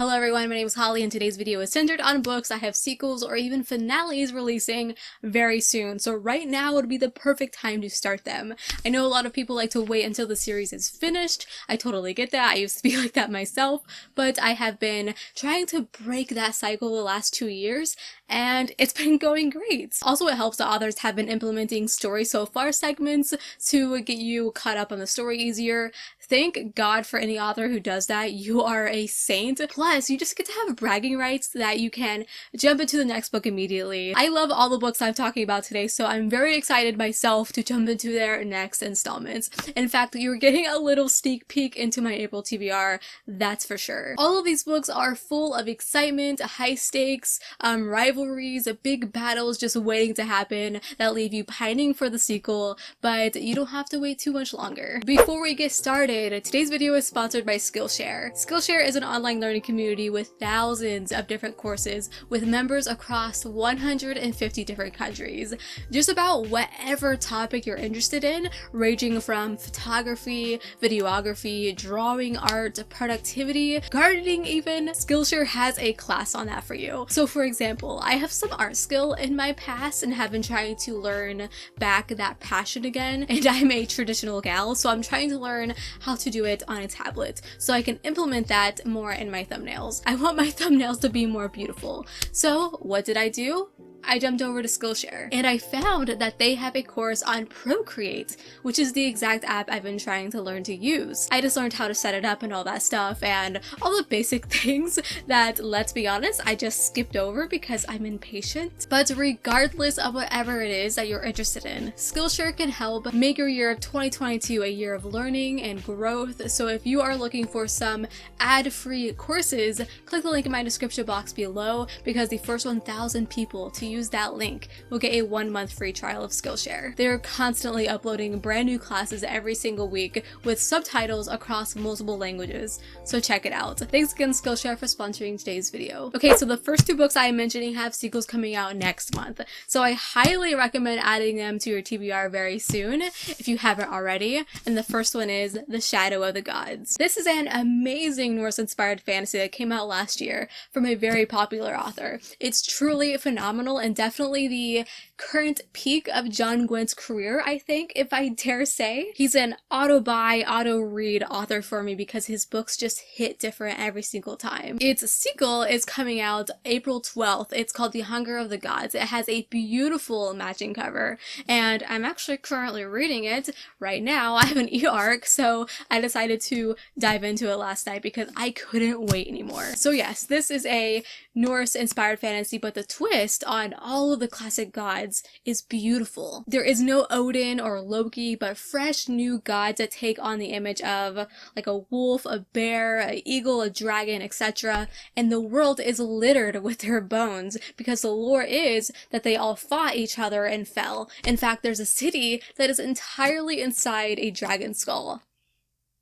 Hello everyone, my name is Holly and today's video is centered on books I have sequels or even finales releasing very soon. So right now would be the perfect time to start them. I know a lot of people like to wait until the series is finished. I totally get that. I used to be like that myself, but I have been trying to break that cycle the last 2 years and it's been going great. Also, it helps that authors have been implementing story so far segments to get you caught up on the story easier. Thank God for any author who does that. You are a saint. Plus, you just get to have bragging rights that you can jump into the next book immediately. I love all the books I'm talking about today, so I'm very excited myself to jump into their next installments. In fact, you're getting a little sneak peek into my April TBR, that's for sure. All of these books are full of excitement, high stakes, rivalries, big battles just waiting to happen that leave you pining for the sequel, but you don't have to wait too much longer. Before we get started, today's video is sponsored by Skillshare. Skillshare is an online learning community with thousands of different courses with members across 150 different countries. Just about whatever topic you're interested in, ranging from photography, videography, drawing, art, productivity, gardening even, Skillshare has a class on that for you. So for example, I have some art skill in my past and have been trying to learn back that passion again, and I'm a traditional gal, so I'm trying to learn how to do it on a tablet so I can implement that more in my thumbnails. I want my thumbnails to be more beautiful. So what did I do? I jumped over to Skillshare and I found that they have a course on Procreate, which is the exact app I've been trying to learn to use. I just learned how to set it up and all that stuff and all the basic things that, let's be honest, I just skipped over because I'm impatient. But regardless of whatever it is that you're interested in, Skillshare can help make your year of 2022 a year of learning and growth. So if you are looking for some ad-free courses, click the link in my description box below because the first 1,000 people to use that link will get a 1-month free trial of Skillshare. They're constantly uploading brand new classes every single week with subtitles across multiple languages, so check it out. Thanks again Skillshare for sponsoring today's video. Okay, so the first 2 books I am mentioning have sequels coming out next month, so I highly recommend adding them to your TBR very soon if you haven't already, and the first one is The Shadow of the Gods. This is an amazing Norse-inspired fantasy that came out last year from a very popular author. It's truly phenomenal and definitely the current peak of John Gwyn's career, I think, if I dare say. He's an auto-buy, auto-read author for me because his books just hit different every single time. Its sequel is coming out April 12th. It's called The Hunger of the Gods. It has a beautiful matching cover, and I'm actually currently reading it right now. I have an e-arc, so I decided to dive into it last night because I couldn't wait anymore. So yes, this is a Norse-inspired fantasy, but the twist on all of the classic gods is beautiful. There is no Odin or Loki, but fresh new gods that take on the image of like a wolf, a bear, an eagle, a dragon, etc. And the world is littered with their bones because the lore is that they all fought each other and fell. In fact, there's a city that is entirely inside a dragon skull.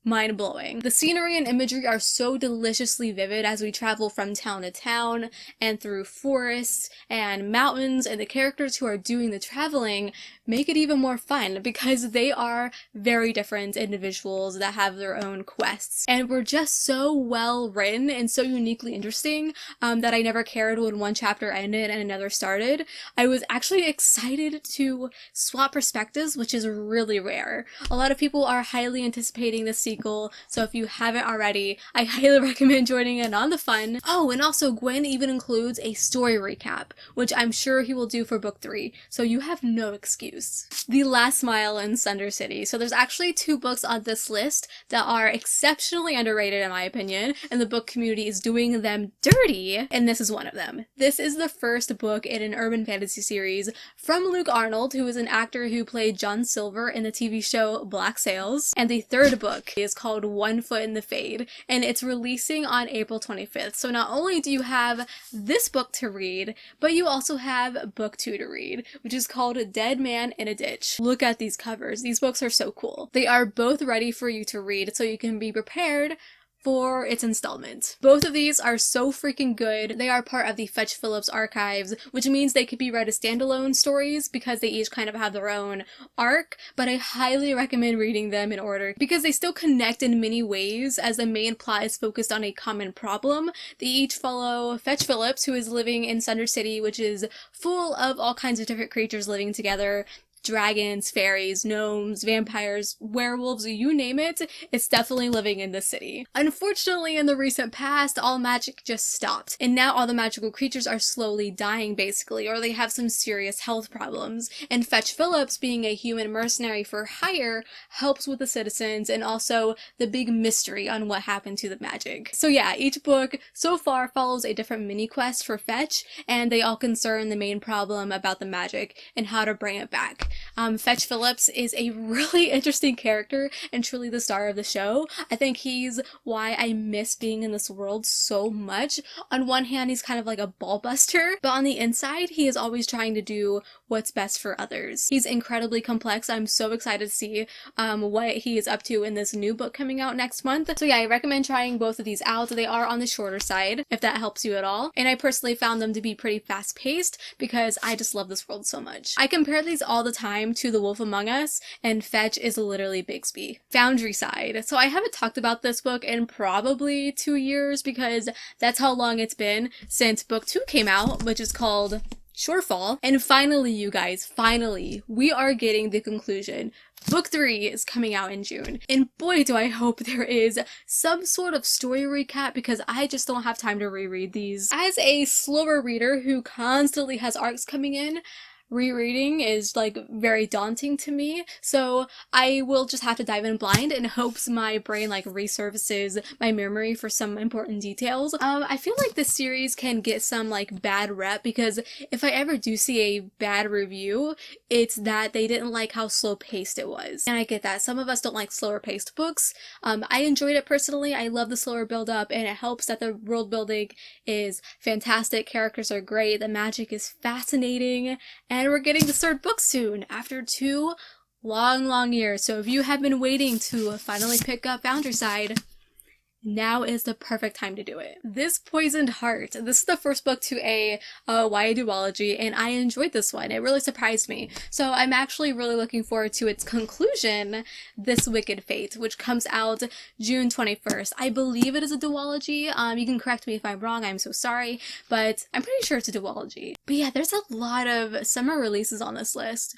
Mind-blowing. The scenery and imagery are so deliciously vivid as we travel from town to town and through forests and mountains, and the characters who are doing the traveling make it even more fun because they are very different individuals that have their own quests and were just so well written and so uniquely interesting that I never cared when one chapter ended and another started. I was actually excited to swap perspectives, which is really rare. A lot of people are highly anticipating this sequel, so if you haven't already, I highly recommend joining in on the fun. Oh, and also Gwyn even includes a story recap, which I'm sure he will do for book 3, so you have no excuse. The Last Mile in Sunder City. So there's actually 2 books on this list that are exceptionally underrated in my opinion, and the book community is doing them dirty, and this is one of them. This is the first book in an urban fantasy series from Luke Arnold, who is an actor who played John Silver in the TV show Black Sails, and the third book is called One Foot in the Fade, and it's releasing on April 25th. So not only do you have this book to read, but you also have book 2 to read, which is called Dead Man in a Ditch. Look at these covers. These books are so cool. They are both ready for you to read, so you can be prepared for its installment. Both of these are so freaking good. They are part of the Fetch Phillips archives, which means they could be read as standalone stories because they each kind of have their own arc, but I highly recommend reading them in order because they still connect in many ways as the main plot is focused on a common problem. They each follow Fetch Phillips, who is living in Sunder City, which is full of all kinds of different creatures living together. Dragons, fairies, gnomes, vampires, werewolves, you name it, it's definitely living in the city. Unfortunately, in the recent past, all magic just stopped, and now all the magical creatures are slowly dying basically, or they have some serious health problems, and Fetch Phillips, being a human mercenary for hire, helps with the citizens and also the big mystery on what happened to the magic. So yeah, each book so far follows a different mini quest for Fetch, and they all concern the main problem about the magic and how to bring it back. Fetch Phillips is a really interesting character and truly the star of the show. I think he's why I miss being in this world so much. On one hand, he's kind of like a ball buster, but on the inside, he is always trying to do what's best for others. He's incredibly complex. I'm so excited to see what he is up to in this new book coming out next month. So yeah, I recommend trying both of these out. They are on the shorter side, if that helps you at all. And I personally found them to be pretty fast-paced because I just love this world so much. I compare these all the time to The Wolf Among Us, and Fetch is literally Bixby. Foundry side. So I haven't talked about this book in probably 2 years because that's how long it's been since book 2 came out, which is called Shorefall. And finally, you guys, finally, we are getting the conclusion. Book 3 is coming out in June, and boy do I hope there is some sort of story recap because I just don't have time to reread these. As a slower reader who constantly has arcs coming in, rereading is like very daunting to me, so I will just have to dive in blind in hopes my brain like resurfaces my memory for some important details. I feel like this series can get some like bad rep because if I ever do see a bad review, it's that they didn't like how slow paced it was. And I get that. Some of us don't like slower paced books. I enjoyed it personally. I love the slower build up, and it helps that the world building is fantastic. Characters are great. The magic is fascinating. And we're getting the third book soon, after 2 long years. So if you have been waiting to finally pick up Foundry Side, now is the perfect time to do it. This Poisoned Heart. This is the first book to a YA duology, and I enjoyed this one. It really surprised me. So I'm actually really looking forward to its conclusion, This Wicked Fate, which comes out June 21st. I believe it is a duology. You can correct me if I'm wrong, I'm so sorry, but I'm pretty sure it's a duology. But yeah, there's a lot of summer releases on this list.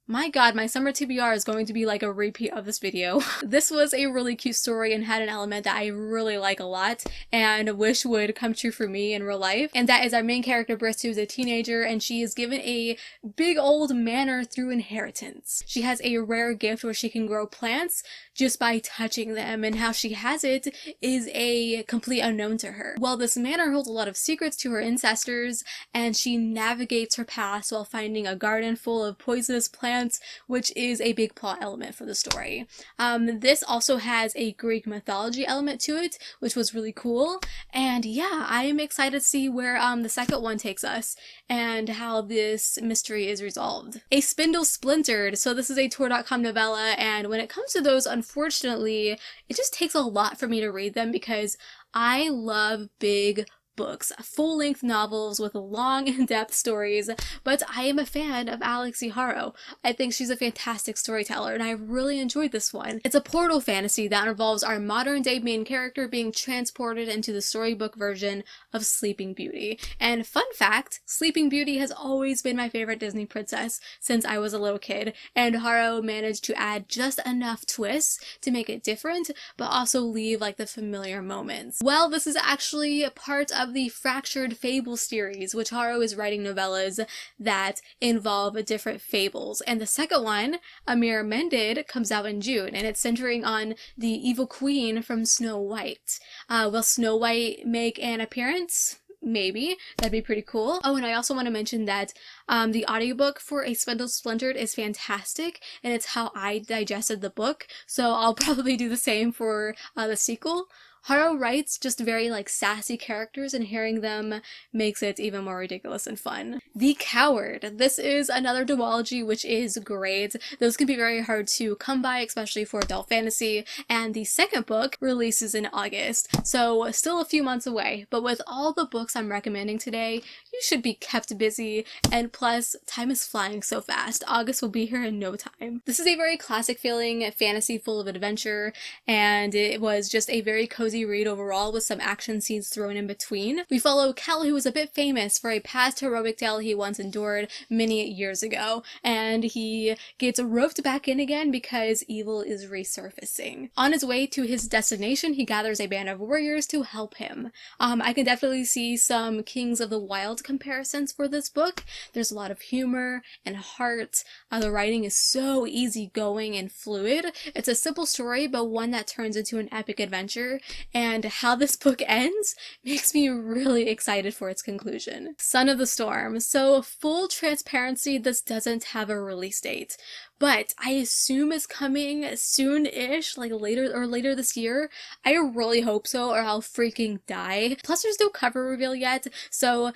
My god, my summer TBR is going to be like a repeat of this video. This was a really cute story and had an element that I really like a lot and wish would come true for me in real life. And that is our main character, Briss, who is a teenager, and she is given a big old manor through inheritance. She has a rare gift where she can grow plants just by touching them, and how she has it is a complete unknown to her. Well, this manor holds a lot of secrets to her ancestors, and she navigates her past while finding a garden full of poisonous plants, which is a big plot element for the story. This also has a Greek mythology element to it, which was really cool. And yeah, I am excited to see where the second one takes us and how this mystery is resolved. A Spindle Splintered. So this is a Tor.com novella, and when it comes to those, unfortunately, it just takes a lot for me to read them because I love big books, full-length novels with long, in-depth stories, but I am a fan of Alex E. Haro. I think she's a fantastic storyteller, and I really enjoyed this one. It's a portal fantasy that involves our modern-day main character being transported into the storybook version of Sleeping Beauty. And fun fact, Sleeping Beauty has always been my favorite Disney princess since I was a little kid, and Haro managed to add just enough twists to make it different, but also leave like the familiar moments. Well, this is actually a part of the Fractured Fables series, which Haro is writing novellas that involve different fables. And the second one, A Mirror Mended, comes out in June, and it's centering on the evil queen from Snow White. Will Snow White make an appearance? Maybe. That'd be pretty cool. Oh, and I also want to mention that the audiobook for A Spindle Splintered is fantastic, and it's how I digested the book, so I'll probably do the same for the sequel. Haru writes just very like sassy characters, and hearing them makes it even more ridiculous and fun. The Coward. This is another duology, which is great. Those can be very hard to come by, especially for adult fantasy, and the second book releases in August, so still a few months away. But with all the books I'm recommending today, you should be kept busy, and plus, time is flying so fast. August will be here in no time. This is a very classic feeling fantasy full of adventure, and it was just a very cozy read overall with some action scenes thrown in between. We follow Kel, who is a bit famous for a past heroic tale he once endured many years ago, and he gets roped back in again because evil is resurfacing. On his way to his destination, he gathers a band of warriors to help him. I can definitely see some Kings of the Wild comparisons for this book. There's a lot of humor and heart. The writing is so easygoing and fluid. It's a simple story, but one that turns into an epic adventure, and how this book ends makes me really excited for its conclusion. Son of the Storm. So, full transparency, this doesn't have a release date, but I assume it's coming soon-ish, like later this year. I really hope so, or I'll freaking die. Plus, there's no cover reveal yet, so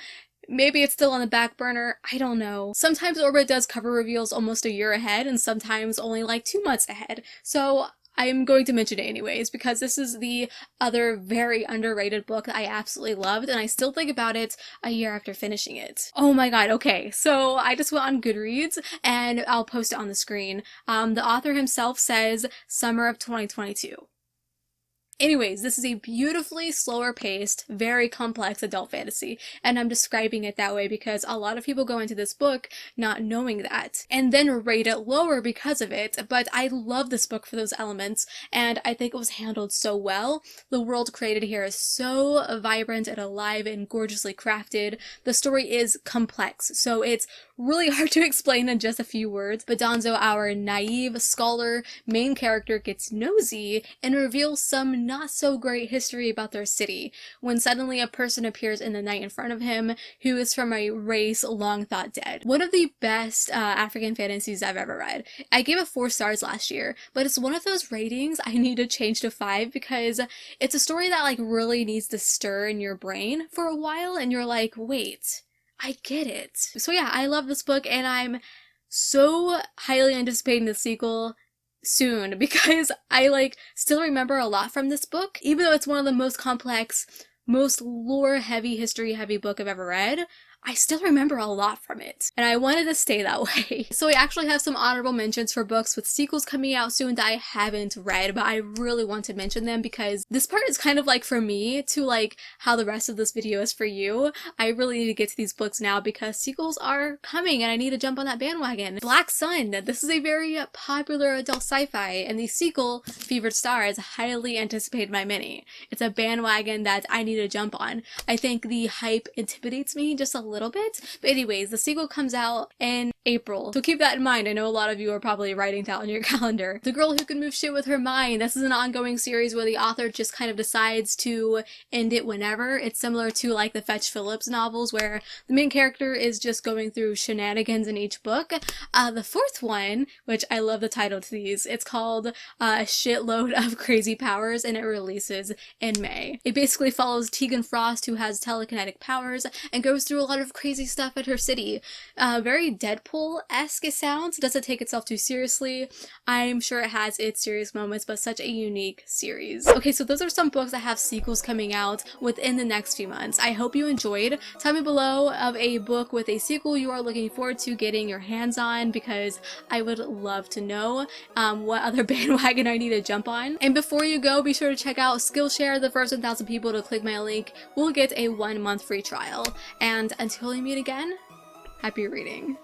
maybe it's still on the back burner, I don't know. Sometimes Orbit does cover reveals almost a year ahead, and sometimes only like 2 months ahead, so I'm going to mention it anyways, because this is the other very underrated book that I absolutely loved, and I still think about it a year after finishing it. Oh my god, okay, so I just went on Goodreads, and I'll post it on the screen. The author himself says summer of 2022. Anyways, this is a beautifully slower paced, very complex adult fantasy, and I'm describing it that way because a lot of people go into this book not knowing that, and then rate it lower because of it, but I love this book for those elements, and I think it was handled so well. The world created here is so vibrant and alive and gorgeously crafted. The story is complex, so it's really hard to explain in just a few words, but Danzo, our naive scholar main character, gets nosy and reveals some not so great history about their city, when suddenly a person appears in the night in front of him who is from a race long thought dead. One of the best African fantasies I've ever read. I gave it 4 stars last year, but it's one of those ratings I need to change to 5 because it's a story that like really needs to stir in your brain for a while, and you're like, wait, I get it. So yeah, I love this book, and I'm so highly anticipating the sequel soon because I like still remember a lot from this book. Even though it's one of the most complex, most lore heavy, history heavy book I've ever read, I still remember a lot from it, and I wanted to stay that way. So I actually have some honorable mentions for books with sequels coming out soon that I haven't read, but I really want to mention them because this part is kind of like for me to like how the rest of this video is for you. I really need to get to these books now because sequels are coming and I need to jump on that bandwagon. Black Sun. This is a very popular adult sci-fi, and the sequel, Fevered Star, is highly anticipated by many. It's a bandwagon that I need to jump on. I think the hype intimidates me just a little bit, but anyways, the sequel comes out in April, so keep that in mind. I know a lot of you are probably writing that on your calendar. The Girl Who Could Move Shit with Her Mind. This is an ongoing series where the author just kind of decides to end it whenever. It's similar to like the Fetch Phillips novels where the main character is just going through shenanigans in each book. The fourth one, which I love the title to these, it's called A Shitload of Crazy Powers, and it releases in May. It basically follows Tegan Frost, who has telekinetic powers and goes through a lot of crazy stuff at her city. Very Deadpool-esque it sounds. Doesn't take itself too seriously. I'm sure it has its serious moments, but such a unique series. Okay, so those are some books that have sequels coming out within the next few months. I hope you enjoyed. Tell me below of a book with a sequel you are looking forward to getting your hands on, because I would love to know what other bandwagon I need to jump on. And before you go, be sure to check out Skillshare. The first 1,000 people to click my link will get a 1-month free trial. And until we meet again, happy reading.